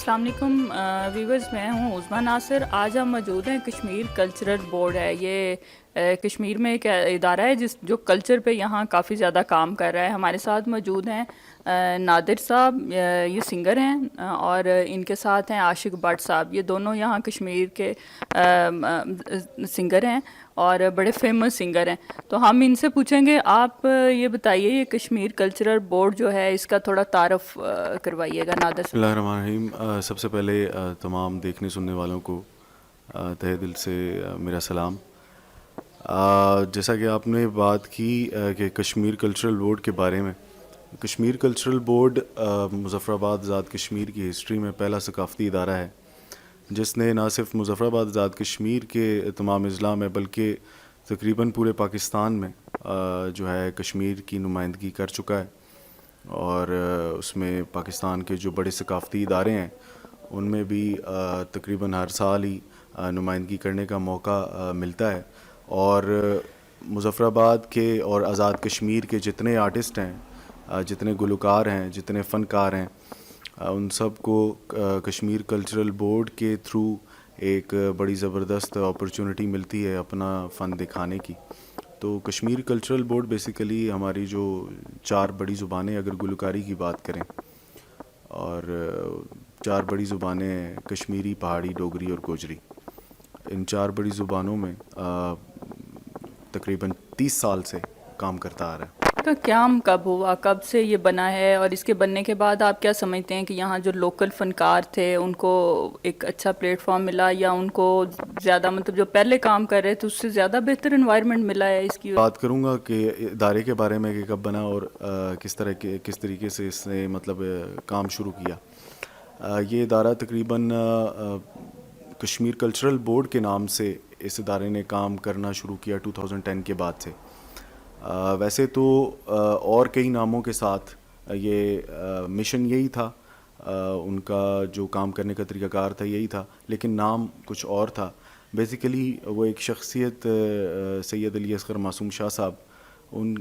السلام علیکم ویورز، میں ہوں عظمیٰ ناصر۔ آج ہم موجود ہیں کشمیر کلچرل بورڈ ہے، یہ کشمیر میں ایک ادارہ ہے جو کلچر پہ یہاں کافی زیادہ کام کر رہا ہے۔ ہمارے ساتھ موجود ہیں نادر صاحب، یہ سنگر ہیں، اور ان کے ساتھ ہیں عاشق بٹ صاحب، یہ دونوں یہاں کشمیر کے سنگر ہیں اور بڑے فیمس سنگر ہیں۔ تو ہم ان سے پوچھیں گے، آپ یہ بتائیے یہ کشمیر کلچرل بورڈ جو ہے اس کا تھوڑا تعارف کروائیے گا نادر بسم صاحب۔ اللہ الرحمن الرحیم۔ سب سے پہلے تمام دیکھنے سننے والوں کو تہہ دل سے میرا سلام۔ جیسا کہ آپ نے بات کی کہ کشمیر کلچرل بورڈ کے بارے میں، کشمیر کلچرل بورڈ مظفر آباد آزاد کشمیر کی ہسٹری میں پہلا ثقافتی ادارہ ہے جس نے نہ صرف مظفر آباد آزاد کشمیر کے تمام اضلاع میں بلکہ تقریباً پورے پاکستان میں جو ہے کشمیر کی نمائندگی کر چکا ہے، اور اس میں پاکستان کے جو بڑے ثقافتی ادارے ہیں ان میں بھی تقریباً ہر سال ہی نمائندگی کرنے کا موقع ملتا ہے۔ اور مظفر آباد کے اور آزاد کشمیر کے جتنے آرٹسٹ ہیں، جتنے گلوکار ہیں، جتنے فنکار ہیں، ان سب کو کشمیر کلچرل بورڈ کے تھرو ایک بڑی زبردست اپرچونٹی ملتی ہے اپنا فن دکھانے کی۔ تو کشمیر کلچرل بورڈ بیسیکلی ہماری جو چار بڑی زبانیں، اگر گلوکاری کی بات کریں، اور چار بڑی زبانیں ہیں کشمیری، پہاڑی، ڈوگری اور گوجری، ان چار بڑی زبانوں میں تقریباً 30 سال سے کام کرتا آ رہا ہے۔ کا قیام کب ہوا، کب سے یہ بنا ہے، اور اس کے بننے کے بعد آپ کیا سمجھتے ہیں کہ یہاں جو لوکل فنکار تھے ان کو ایک اچھا پلیٹ فارم ملا، یا ان کو زیادہ مطلب جو پہلے کام کر رہے تھے اس سے زیادہ بہتر انوائرمنٹ ملا ہے اس کی؟ بات کروں گا کہ ادارے کے بارے میں کہ کب بنا اور کس طریقے سے اس نے مطلب کام شروع کیا۔ یہ ادارہ تقریباً کشمیر کلچرل بورڈ کے نام سے اس ادارے نے کام کرنا شروع کیا 2010 کے بعد سے۔ ویسے تو اور کئی ناموں کے ساتھ یہ مشن یہی تھا، ان کا جو کام کرنے کا طریقہ کار تھا یہی تھا، لیکن نام کچھ اور تھا۔ بیسیکلی وہ ایک شخصیت سید علی اصغر معصوم شاہ صاحب، ان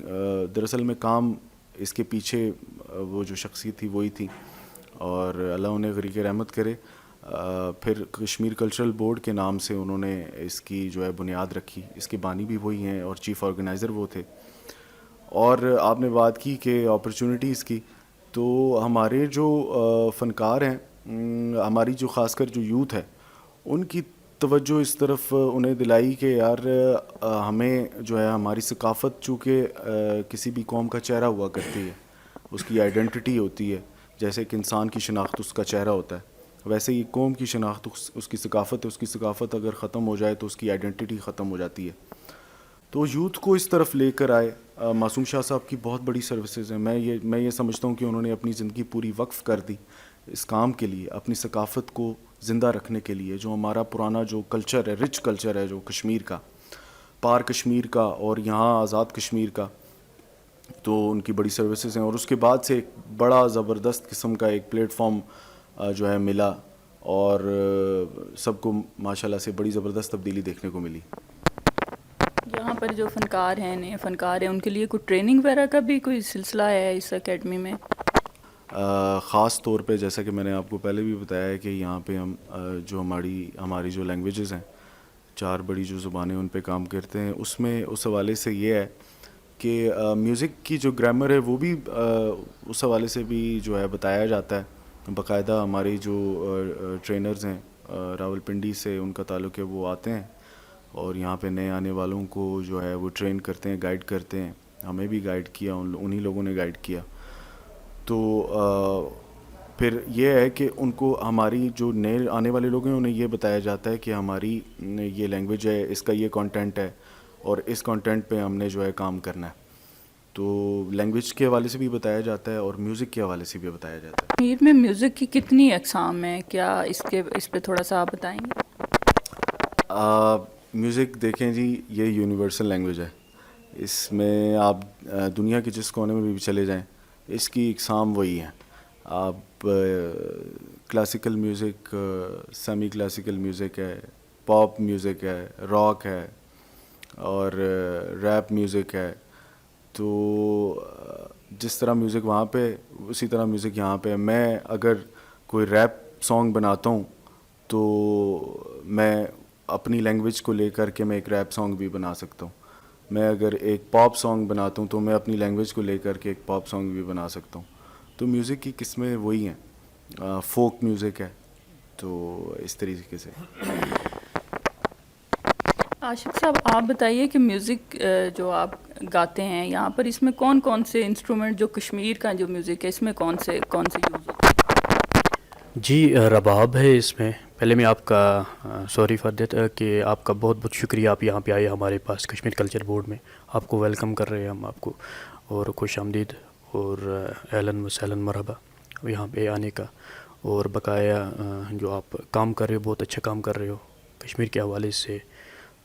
دراصل میں کام اس کے پیچھے وہ جو شخصیت تھی وہی تھی، اور اللہ انہیں غریق رحمت کرے۔ پھر کشمیر کلچرل بورڈ کے نام سے انہوں نے اس کی جو ہے بنیاد رکھی، اس کے بانی بھی وہی ہیں اور چیف آرگنائزر وہ تھے۔ اور آپ نے بات کی کہ اپرچونٹیز کی، تو ہمارے جو فنکار ہیں، ہماری جو خاص کر جو یوتھ ہے، ان کی توجہ اس طرف انہیں دلائی کہ یار ہمیں جو ہے ہماری ثقافت چونکہ کسی بھی قوم کا چہرہ ہوا کرتی ہے، اس کی آئیڈینٹی ہوتی ہے، جیسے کہ انسان کی شناخت اس کا چہرہ ہوتا ہے، ویسے ہی قوم کی شناخت اس کی ثقافت ہے، اس کی ثقافت اگر ختم ہو جائے تو اس کی آئیڈینٹی ختم ہو جاتی ہے۔ تو یوتھ کو اس طرف لے کر آئے۔ معصوم شاہ صاحب کی بہت بڑی سروسز ہیں، میں یہ سمجھتا ہوں کہ انہوں نے اپنی زندگی پوری وقف کر دی اس کام کے لیے، اپنی ثقافت کو زندہ رکھنے کے لیے، جو ہمارا پرانا جو کلچر ہے، رچ کلچر ہے جو کشمیر کا، پار کشمیر کا اور یہاں آزاد کشمیر کا، تو ان کی بڑی سروسز ہیں۔ اور اس کے بعد سے ایک بڑا زبردست قسم کا ایک پلیٹ فارم جو ہے ملا، اور سب کو ماشاءاللہ سے بڑی زبردست تبدیلی دیکھنے کو ملی۔ یہاں پر جو فنکار ہیں، نئے فنکار ہیں، ان کے لیے کوئی ٹریننگ وغیرہ کا بھی کوئی سلسلہ ہے اس اکیڈمی میں؟ خاص طور پہ جیسا کہ میں نے آپ کو پہلے بھی بتایا ہے کہ یہاں پہ ہم جو ہماری جو لینگویجز ہیں، چار بڑی جو زبانیں ان پہ کام کرتے ہیں، اس میں اس حوالے سے یہ ہے کہ میوزک کی جو گرامر ہے وہ بھی اس حوالے سے بھی جو ہے بتایا جاتا ہے باقاعدہ۔ ہماری جو ٹرینرز ہیں راول پنڈی سے ان کا تعلق ہے، وہ آتے ہیں اور یہاں پہ نئے آنے والوں کو جو ہے وہ ٹرین کرتے ہیں، گائیڈ کرتے ہیں۔ ہمیں بھی گائیڈ کیا، انہی لوگوں نے گائیڈ کیا۔ تو پھر یہ ہے کہ ان کو ہماری جو نئے آنے والے لوگ ہیں انہیں یہ بتایا جاتا ہے کہ ہماری یہ لینگویج ہے، اس کا یہ کانٹینٹ ہے، اور اس کانٹینٹ پہ ہم نے جو ہے کام کرنا ہے۔ تو لینگویج کے حوالے سے بھی بتایا جاتا ہے اور میوزک کے حوالے سے بھی بتایا جاتا ہے۔ کشمیر میں میوزک کی کتنی اقسام ہیں، کیا اس پہ تھوڑا سا آپ بتائیں گے؟ میوزک دیکھیں جی، یہ یونیورسل لینگویج ہے، اس میں آپ دنیا کے جس کونے میں بھی چلے جائیں اس کی اقسام وہی ہیں۔ آپ classical music, semi classical music ہے، پاپ میوزک ہے، راک ہے، اور ریپ میوزک ہے۔ تو جس طرح میوزک وہاں پہ اسی طرح میوزک یہاں پہ ہے۔ میں اگر کوئی ریپ سانگ بناتا ہوں تو میں اپنی لینگویج کو لے کر کے میں ایک ریپ سانگ بھی بنا سکتا ہوں. میں اگر ایک پاپ سانگ بناتا ہوں تو میں اپنی لینگویج کو لے کر کے ایک پاپ سانگ بھی بنا سکتا ہوں. تو میوزک کی قسمیں وہی ہیں, فوک میوزک ہے, تو اس طریقے سے. عاشق صاحب آپ بتائیے کہ میوزک جو آپ گاتے ہیں یہاں پر اس میں کون کون سے انسٹرومنٹ جو کشمیر کا جو میوزک ہے اس میں کون سے یوز ہوتے ہیں؟ جی رباب ہے اس میں. پہلے میں آپ کا سوری فار دیٹ کہ آپ کا بہت بہت شکریہ, آپ یہاں پہ آئے ہمارے پاس کشمیر کلچر بورڈ میں. آپ کو ویلکم کر رہے ہیں ہم آپ کو, اور خوش آمدید اور اہلاً و سہلاً مرحبا یہاں پہ آنے کا. اور بقایا جو آپ کام کر رہے ہو, بہت اچھا کام کر رہے ہو کشمیر کے حوالے سے,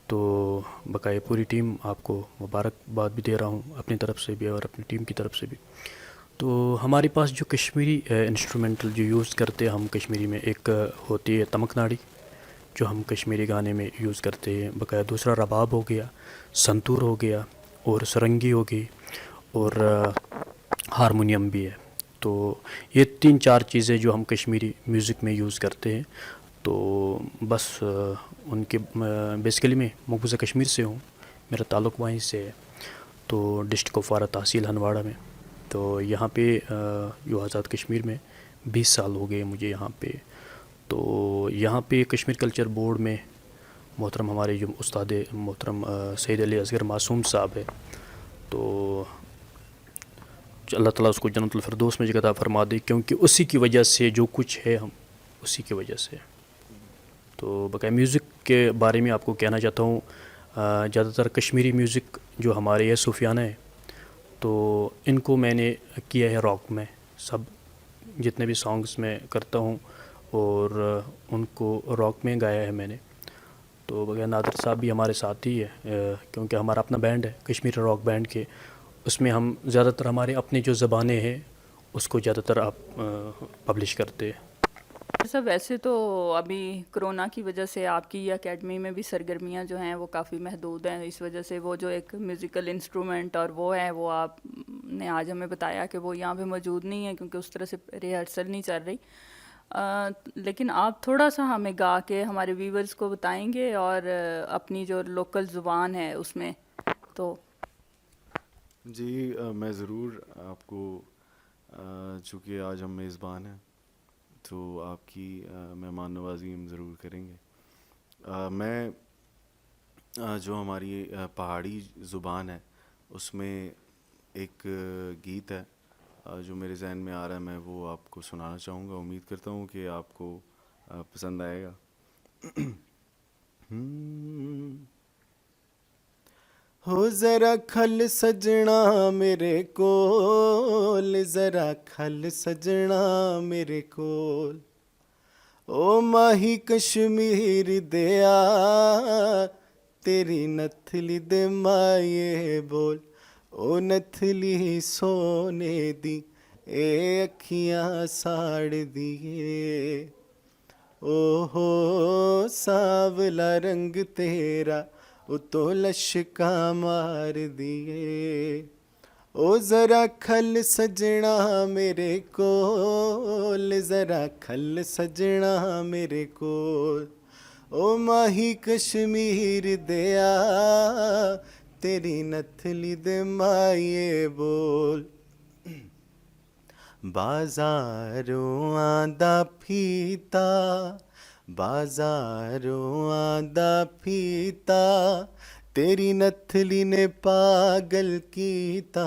تو بقایا پوری ٹیم آپ کو مبارکباد بھی دے رہا ہوں اپنی طرف سے بھی اور اپنی ٹیم کی طرف سے بھی. تو ہمارے پاس جو کشمیری انسٹرومنٹل جو یوز کرتے ہیں ہم کشمیری میں, ایک ہوتی ہے تمک ناڑی جو ہم کشمیری گانے میں یوز کرتے ہیں. بقایا دوسرا رباب ہو گیا, سنتور ہو گیا, اور سرنگی ہو گئی, اور ہارمونیم بھی ہے. تو یہ 3-4 چیزیں جو ہم کشمیری میوزک میں یوز کرتے ہیں. تو بس ان کے بیسیکلی میں مقبوضہ کشمیر سے ہوں, میرا تعلق وہیں سے ہے, تو ڈسٹرکٹ کپوارہ تحصیل ہندواڑہ میں. تو یہاں پہ جو آزاد کشمیر میں 20 سال ہو گئے مجھے یہاں پہ. تو یہاں پہ کشمیر کلچر بورڈ میں محترم ہمارے جو استاد محترم سید علی اصغر معصوم صاحب ہے, تو اللہ تعالیٰ اس کو جنت الفردوس میں جگہ عطا فرما دے, کیونکہ اسی کی وجہ سے جو کچھ ہے ہم اسی کی وجہ سے. تو بقایا میوزک کے بارے میں آپ کو کہنا چاہتا ہوں, زیادہ تر کشمیری میوزک جو ہمارے یہ صوفیانہ ہے تو ان کو میں نے کیا ہے راک میں. سب جتنے بھی سانگس میں کرتا ہوں اور ان کو راک میں گایا ہے میں نے. تو بغیر نادر صاحب بھی ہمارے ساتھ ہی ہے, کیونکہ ہمارا اپنا بینڈ ہے کشمیری راک بینڈ کے. اس میں ہم زیادہ تر ہمارے اپنی جو زبانیں ہیں اس کو زیادہ تر آپ پبلش کرتے ہیں. سر ویسے تو ابھی کرونا کی وجہ سے آپ کی اکیڈمی میں بھی سرگرمیاں جو ہیں وہ کافی محدود ہیں, اس وجہ سے وہ جو ایک میوزیکل انسٹرومنٹ اور وہ ہے وہ آپ نے آج ہمیں بتایا کہ وہ یہاں پہ موجود نہیں ہے کیونکہ اس طرح سے ریہرسل نہیں چل رہی. لیکن آپ تھوڑا سا ہمیں گا کے ہمارے ویورز کو بتائیں گے اور اپنی جو لوکل زبان ہے اس میں تو. جی میں ضرور آپ کو, چونکہ آج ہم میزبان ہیں تو آپ کی مہمان نوازی ہم ضرور کریں گے. میں جو ہماری پہاڑی زبان ہے اس میں ایک گیت ہے جو میرے ذہن میں آ رہا ہے, میں وہ آپ کو سنانا چاہوں گا. امید کرتا ہوں کہ آپ کو پسند آئے گا. ہو ذرا کھل سجنا میرے کول, ذرا کھل سجنا میرے کول, او ماہی کشمیر دیا تیری نتھلی دے مائے بول, او نتھلی سونے دی اے اکھیاں ساڑ دیے, او ہو ساولا رنگ تیرا اتو لشکا مار دیے, او ذرا کھل سجنا میرے کول, ذرا کھل سجنا میرے کول, او ماہی کشمیر دیا تیری نتھلی دے مائے بول, بازاروں آندا پھیتا بازاروں آندا پھیتا تیری نتھلی نے پاگل کیتا,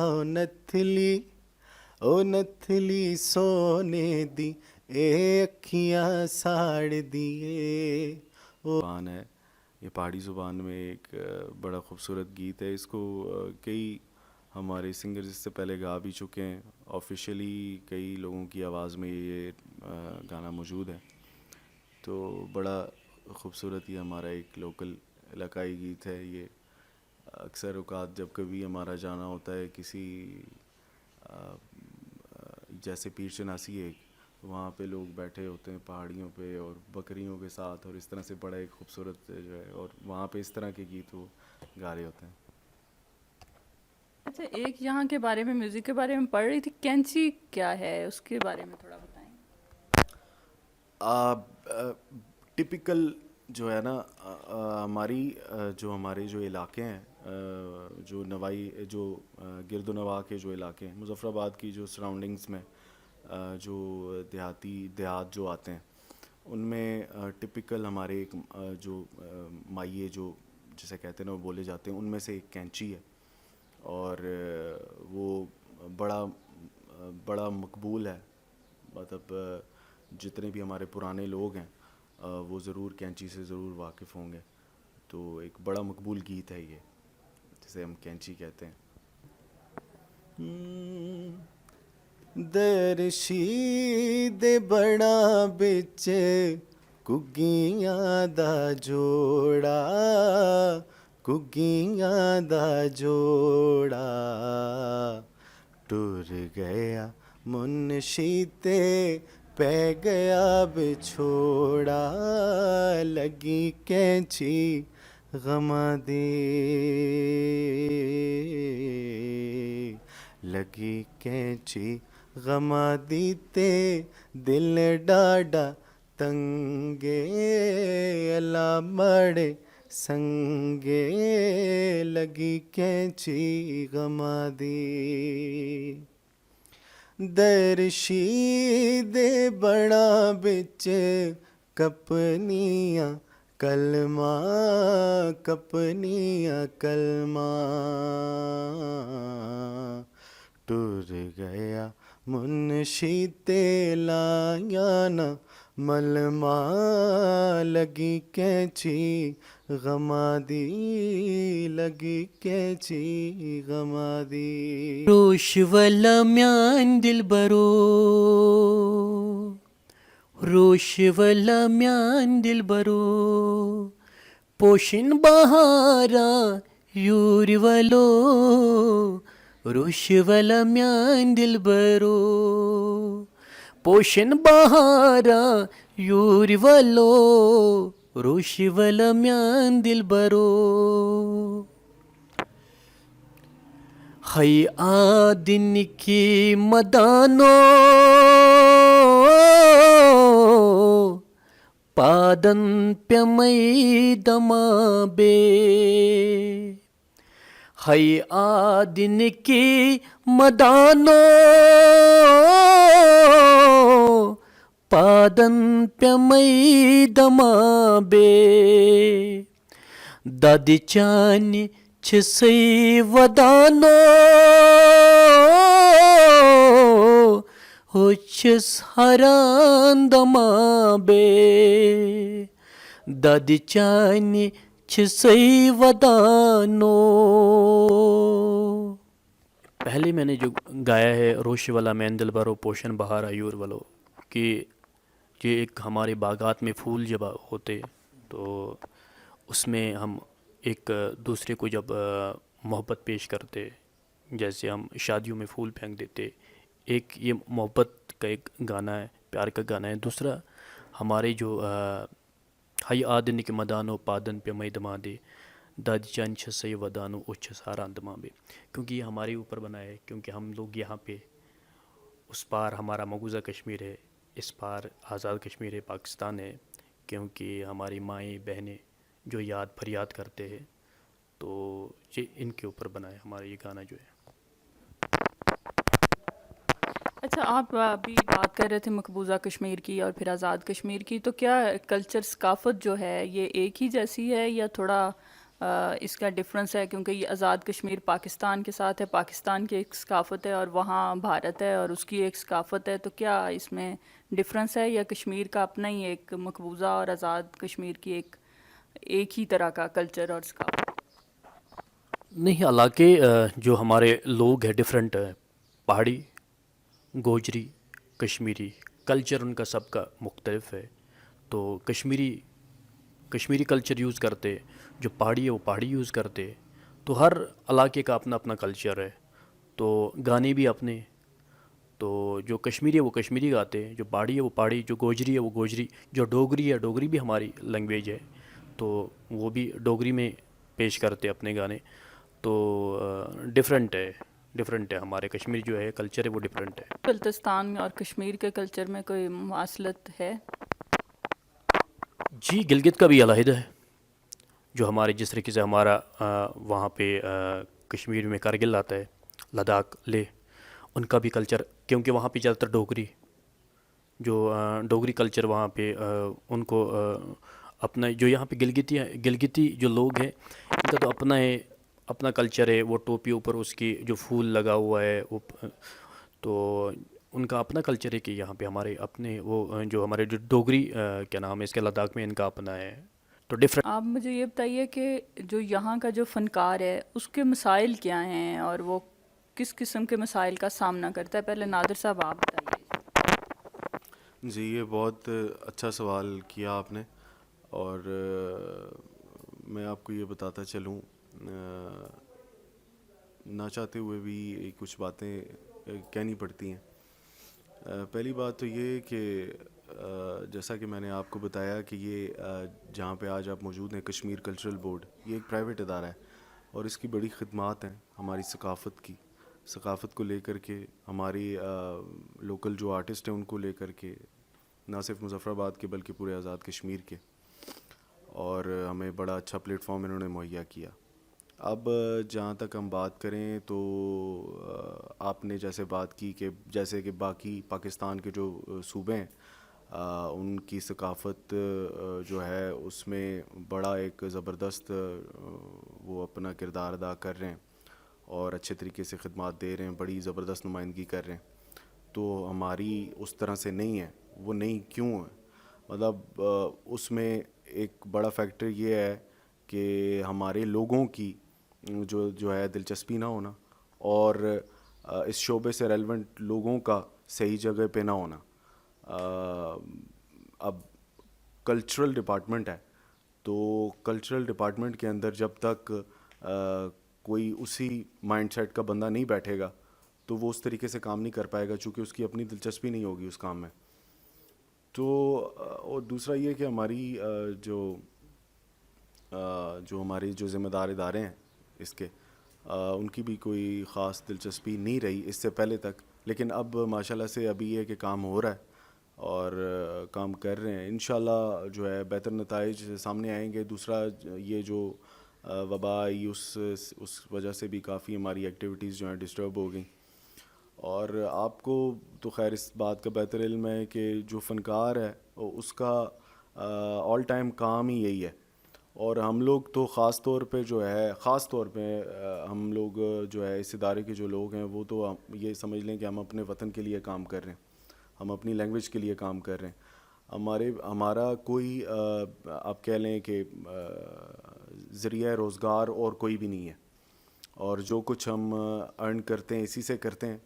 او نتھلی سونے دی اے اکھیاں ساڑ دیے. زبان ہے یہ پہاڑی زبان میں ایک بڑا خوبصورت گیت ہے. اس کو کئی ہمارے سنگرز اس سے پہلے گا بھی چکے ہیں, آفیشیلی کئی لوگوں کی آواز میں یہ گانا موجود ہے. تو بڑا خوبصورت یہ ہمارا ایک لوکل علاقائی گیت ہے. یہ اکثر اوقات جب کبھی ہمارا جانا ہوتا ہے کسی جیسے پیر چناسی ہے, وہاں پہ لوگ بیٹھے ہوتے ہیں پہاڑیوں پہ اور بکریوں کے ساتھ, اور اس طرح سے بڑا ایک خوبصورت جو ہے, اور وہاں پہ اس طرح کے گیت وہ گا رہے ہوتے ہیں. اچھا, ایک یہاں کے بارے میں میوزک کے بارے میں پڑھ رہی تھی, کینچی کیا ہے اس کے بارے میں تھوڑا بتائیں. ٹپیکل جو ہے نا ہماری جو ہمارے جو علاقے ہیں جو نوائی جو گرد و نواح کے جو علاقے ہیں مظفر آباد کی جو سراؤنڈنگس میں جو دیہات جو آتے ہیں ان میں ٹپیکل ہمارے ایک جو مائیے جو جسے کہتے ہیں نا وہ بولے جاتے ہیں ان میں سے ایک کینچی ہے اور وہ بڑا مقبول ہے. مطلب جتنے بھی ہمارے پرانے لوگ ہیں وہ ضرور کینچی سے ضرور واقف ہوں گے. تو ایک بڑا مقبول گیت ہے یہ جسے ہم کینچی کہتے ہیں. درشی دے بڑا بچ کگیاں دا جوڑا کگیاں دا جوڑا ٹر گیا منشی تے پہ گیا بچھوڑا لگی کینچی غماں دی لگی کینچی غماں دی تے دل ڈاڈا تنگے اللہ مڑے سنگے لگی کینچی غماں دی. درشی دے بڑا بچ کپنیاں کلمہ کپنیاں کلمہ ٹر گیا منشی تے لایا نا ملمہ لگی کینچی غماں دی لگی کینچی غماں دی. روش والا میان دل برو روش والا میان دل برو پوشن بہارا یور والو روش والا میان دل برو پوشن بہارا یور والو روش والا میان دل برو ہی آدن کی مدانو پادن پیمئی دما بے ہی آدن کی مدانو پادن پیمئی دما بے دادی چانی چھسئی ودانو ہو چھس ہران دما بے دادی چانی چھسئی ودانو. پہلے میں نے جو گایا ہے روش والا مین دل برو پوشن بہار ایور والو کہ یہ ایک ہمارے باغات میں پھول جب ہوتے تو اس میں ہم ایک دوسرے کو جب محبت پیش کرتے جیسے ہم شادیوں میں پھول پھینک دیتے ایک یہ محبت کا ایک گانا ہے پیار کا گانا ہے. دوسرا ہمارے جو ہائی آدن کے مدانو پادن پہ مئی دما دے دادی چان چھسئی ودانو اچھ سارا دما بے کیونکہ یہ ہمارے اوپر بنا ہے کیونکہ ہم لوگ یہاں پہ اس پار ہمارا مقبوضہ کشمیر ہے اس پار آزاد کشمیر ہے پاکستان ہے کیونکہ ہماری مائیں بہنیں جو یاد فریاد کرتے ہیں تو یہ ان کے اوپر بنا ہے ہمارا یہ گانا جو ہے. اچھا آپ ابھی بات کر رہے تھے مقبوضہ کشمیر کی اور پھر آزاد کشمیر کی تو کیا کلچر ثقافت جو ہے یہ ایک ہی جیسی ہے یا تھوڑا اس کا ڈفرینس ہے کیونکہ یہ آزاد کشمیر پاکستان کے ساتھ ہے پاکستان کی ایک ثقافت ہے اور وہاں بھارت ہے اور اس کی ایک ثقافت ہے تو کیا اس میں ڈفرینس ہے یا کشمیر کا اپنا ہی ایک مقبوضہ اور آزاد کشمیر کی ایک ہی طرح کا کلچر اور ثقافت؟ نہیں علاقے جو ہمارے لوگ ہیں ڈفرینٹ ہے پہاڑی گوجری کشمیری کلچر ان کا سب کا مختلف ہے تو کشمیری کلچر یوز کرتے جو پہاڑی ہے وہ پہاڑی یوز کرتے تو ہر علاقے کا اپنا اپنا کلچر ہے تو گانے بھی اپنے تو جو کشمیری ہے وہ کشمیری گاتے جو پہاڑی ہے وہ پہاڑی جو گوجری ہے وہ گوجری جو ڈوگری ہے ڈوگری بھی ہماری لینگویج ہے تو وہ بھی ڈوگری میں پیش کرتے اپنے گانے تو ڈفرینٹ ہے ہمارے کشمیر جو ہے کلچر ہے وہ ڈفرینٹ ہے. بلتستان میں اور کشمیر کے کلچر میں کوئی مماثلت ہے؟ جی گلگت کا بھی علیحدہ ہے. جو ہمارے جس طریقے سے ہمارا وہاں پہ کشمیر میں کارگل آتا ہے، لداخ، لیہ، ان کا بھی کلچر، کیونکہ وہاں پہ زیادہ تر ڈوگری، جو ڈوگری کلچر وہاں پہ ان کو اپنا، جو یہاں پہ گلگتی جو لوگ ہیں ان کا تو اپنا ہے، اپنا کلچر ہے. وہ ٹوپی اوپر اس کی جو پھول لگا ہوا ہے وہ، تو ان کا اپنا کلچر ہے کہ یہاں پہ ہمارے اپنے وہ جو ہمارے جو ڈوگری کیا نام ہے اس کے، لداخ میں ان کا اپنا ہے تو ڈفرینٹ. آپ مجھے یہ بتائیے کہ جو یہاں کا جو فنکار ہے اس کے مسائل کیا ہیں اور وہ کس قسم کے مسائل کا سامنا کرتا ہے؟ پہلے نادر صاحب آپ بتائیے. جی یہ بہت اچھا سوال کیا آپ نے، اور میں آپ کو یہ بتاتا چلوں، نہ چاہتے ہوئے بھی کچھ باتیں کہنی پڑتی ہیں. پہلی بات تو یہ کہ جیسا کہ میں نے آپ کو بتایا کہ یہ جہاں پہ آج آپ موجود ہیں، کشمیر کلچرل بورڈ، یہ ایک پرائیویٹ ادارہ ہے اور اس کی بڑی خدمات ہیں ہماری ثقافت کو لے کر کے، ہماری لوکل جو آرٹسٹ ہیں ان کو لے کر کے، نہ صرف مظفر آباد کے بلکہ پورے آزاد کشمیر کے، اور ہمیں بڑا اچھا پلیٹ فارم انہوں نے مہیا کیا. اب جہاں تک ہم بات کریں تو آپ نے جیسے بات کی کہ جیسے کہ باقی پاکستان کے جو صوبے ہیں ان کی ثقافت جو ہے اس میں بڑا ایک زبردست وہ اپنا کردار ادا کر رہے ہیں اور اچھے طریقے سے خدمات دے رہے ہیں، بڑی زبردست نمائندگی کر رہے ہیں. تو ہماری اس طرح سے نہیں ہے. وہ نہیں کیوں ہے؟ مطلب اس میں ایک بڑا فیکٹر یہ ہے کہ ہمارے لوگوں کی جو ہے دلچسپی نہ ہونا، اور اس شعبے سے ریلیونٹ لوگوں کا صحیح جگہ پہ نہ ہونا. اب کلچرل ڈپارٹمنٹ ہے تو کلچرل ڈپارٹمنٹ کے اندر جب تک کوئی اسی مائنڈ سیٹ کا بندہ نہیں بیٹھے گا تو وہ اس طریقے سے کام نہیں کر پائے گا، چونکہ اس کی اپنی دلچسپی نہیں ہوگی اس کام میں. تو اور دوسرا یہ کہ ہماری جو ہماری جو ذمہ دار ادارے ہیں اس کے، ان کی بھی کوئی خاص دلچسپی نہیں رہی اس سے پہلے تک، لیکن اب ماشاءاللہ سے ابھی یہ کہ کام ہو رہا ہے اور کام کر رہے ہیں. انشاءاللہ جو ہے بہتر نتائج سامنے آئیں گے. دوسرا یہ جو وبا آئی اس وجہ سے بھی کافی ہماری ایکٹیویٹیز جو ہیں ڈسٹرب ہو گئیں، اور آپ کو تو خیر اس بات کا بہتر علم ہے کہ جو فنکار ہے اس کا آل ٹائم کام ہی یہی ہے. اور ہم لوگ تو خاص طور پہ ہم لوگ جو ہے اس ادارے کے جو لوگ ہیں وہ تو یہ سمجھ لیں کہ ہم اپنے وطن کے لیے کام کر رہے ہیں، ہم اپنی لینگویج کے لیے کام کر رہے ہیں. ہمارا کوئی آپ کہہ لیں کہ ذریعہ روزگار اور کوئی بھی نہیں ہے، اور جو کچھ ہم ارن کرتے ہیں اسی سے کرتے ہیں،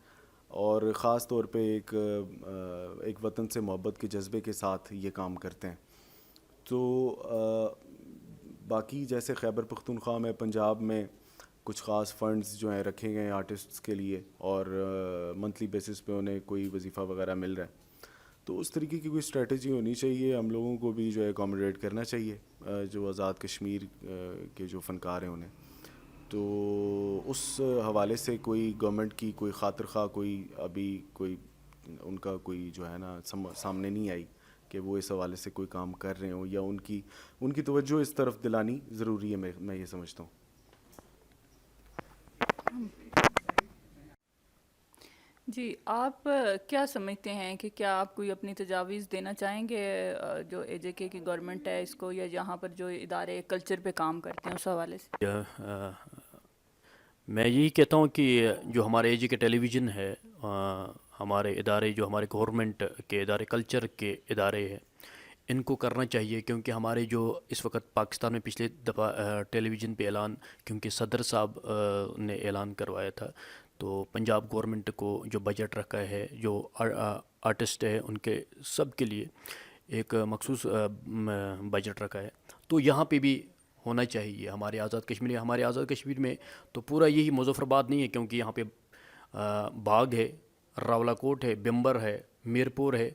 اور خاص طور پہ ایک وطن سے محبت کے جذبے کے ساتھ یہ کام کرتے ہیں. تو باقی جیسے خیبر پختونخوا میں، پنجاب میں کچھ خاص فنڈز جو ہیں رکھے گئے ہیں آرٹسٹس کے لیے، اور منتھلی بیسس پہ انہیں کوئی وظیفہ وغیرہ مل رہا ہے. تو اس طریقے کی کوئی اسٹریٹجی ہونی چاہیے. ہم لوگوں کو بھی جو ہے اکاموڈیٹ کرنا چاہیے جو آزاد کشمیر کے جو فنکار ہیں انہیں. تو اس حوالے سے کوئی گورنمنٹ کی کوئی خاطر خواہ کوئی ان کا کوئی جو ہے نا سامنے نہیں آئی کہ وہ اس حوالے سے کوئی کام کر رہے ہوں، یا ان کی توجہ اس طرف دلانی ضروری ہے، میں یہ سمجھتا ہوں. جی آپ کیا سمجھتے ہیں کہ کیا آپ کوئی اپنی تجاویز دینا چاہیں گے جو اے جے کے کی گورنمنٹ ہے اس کو، یا یہاں پر جو ادارے کلچر پہ کام کرتے ہیں اس حوالے سے؟ میں یہی کہتا ہوں کہ جو ہمارے اے جی کے ٹیلی ویژن ہے، ہمارے ادارے جو ہمارے گورنمنٹ کے ادارے، کلچر کے ادارے ہیں، ان کو کرنا چاہیے. کیونکہ ہمارے جو اس وقت پاکستان میں پچھلے دفعہ ٹیلی ویژن پہ اعلان، کیونکہ صدر صاحب نے اعلان کروایا تھا، تو پنجاب گورنمنٹ کو جو بجٹ رکھا ہے، جو آرٹسٹ ہے ان کے سب کے لیے ایک مخصوص بجٹ رکھا ہے. تو یہاں پہ بھی ہونا چاہیے ہمارے آزاد کشمیر میں. تو پورا یہی مظفر آباد نہیں ہے، کیونکہ یہاں پہ باغ ہے، راولا کوٹ ہے، بمبر ہے، میر پور ہے،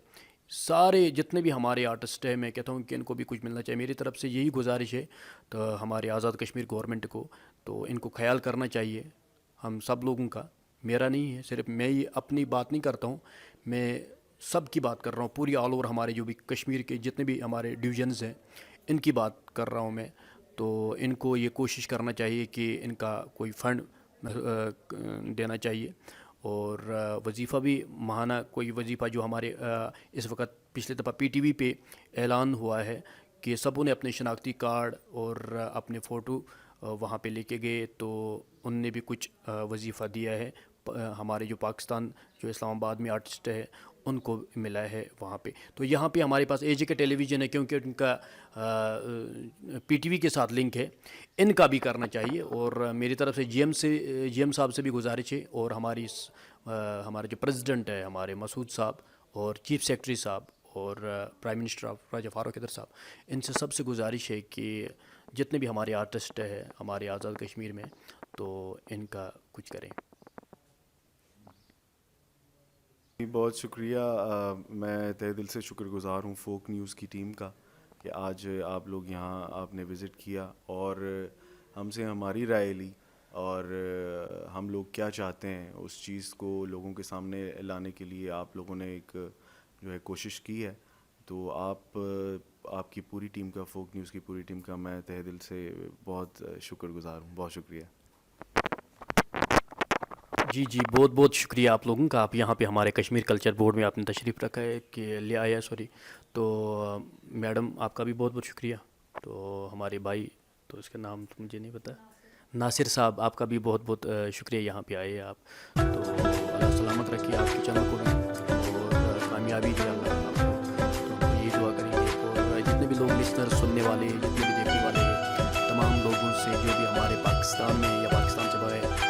سارے جتنے بھی ہمارے آرٹسٹ ہیں، میں کہتا ہوں کہ ان کو بھی کچھ ملنا چاہیے. میری طرف سے یہی گزارش ہے تو ہمارے آزاد کشمیر گورنمنٹ کو، تو ان کو خیال کرنا چاہیے ہم سب لوگوں کا. میرا نہیں ہے، صرف میں ہی اپنی بات نہیں کرتا ہوں، میں سب کی بات کر رہا ہوں، پوری آل اوور ہمارے جو بھی کشمیر کے جتنے بھی ہمارے ڈویژنز ہیں ان کی بات کر رہا ہوں میں. تو ان کو یہ کوشش کرنا چاہیے کہ ان کا کوئی فنڈ دینا چاہیے، اور وظیفہ بھی ماہانہ کوئی وظیفہ جو ہمارے اس وقت پچھلے دفعہ پی ٹی وی پہ اعلان ہوا ہے کہ سبوں نے اپنے شناختی کارڈ اور اپنے فوٹو وہاں پہ لے کے گئے، تو ان نے بھی کچھ وظیفہ دیا ہے. ہمارے جو پاکستان جو اسلام آباد میں آرٹسٹ ہے ان کو ملا ہے وہاں پہ. تو یہاں پہ ہمارے پاس AJ کا ٹیلی ویژن ہے، کیونکہ ان کا پی ٹی وی کے ساتھ لنک ہے، ان کا بھی کرنا چاہیے. اور میری طرف سے جی ایم صاحب سے بھی گزارش ہے، اور ہمارے جو پریزیڈنٹ ہے ہمارے مسعود صاحب، اور چیف سیکرٹری صاحب، اور پرائم منسٹر آف راجہ فاروق حیدر صاحب، ان سے سب سے گزارش ہے کہ جتنے بھی ہمارے آرٹسٹ ہیں ہمارے آزاد کشمیر میں، تو ان کا کچھ کریں. بہت شکریہ. میں تہہ دل سے شکر گزار ہوں فوک نیوز کی ٹیم کا کہ آج آپ لوگ یہاں آپ نے وزٹ کیا اور ہم سے ہماری رائے لی، اور ہم لوگ کیا چاہتے ہیں اس چیز کو لوگوں کے سامنے لانے کے لیے آپ لوگوں نے ایک جو ہے کوشش کی ہے. تو آپ کی پوری ٹیم کا، فوک نیوز کی پوری ٹیم کا میں تہہ دل سے بہت شکر گزار ہوں. بہت شکریہ. جی بہت بہت شکریہ آپ لوگوں کا. آپ یہاں پہ ہمارے کشمیر کلچر بورڈ میں آپ نے تشریف رکھا ہے کہ لے آیا سوری. تو میڈم آپ کا بھی بہت بہت شکریہ. تو ہمارے بھائی، تو اس کا نام تو مجھے نہیں پتہ، ناصر صاحب، آپ کا بھی بہت بہت شکریہ یہاں پہ آئے آپ. تو اللہ سلامت رکھیے آپ کے چینل کو بھی، اور کامیابی دے اللہ آپ کو. تو یہ دعا کریں گے. اور جتنے بھی لوگ لسنر سننے والے، جتنے بھی دیکھنے والے تمام لوگوں سے جو بھی ہمارے پاکستان میں یا پاکستان سے باہر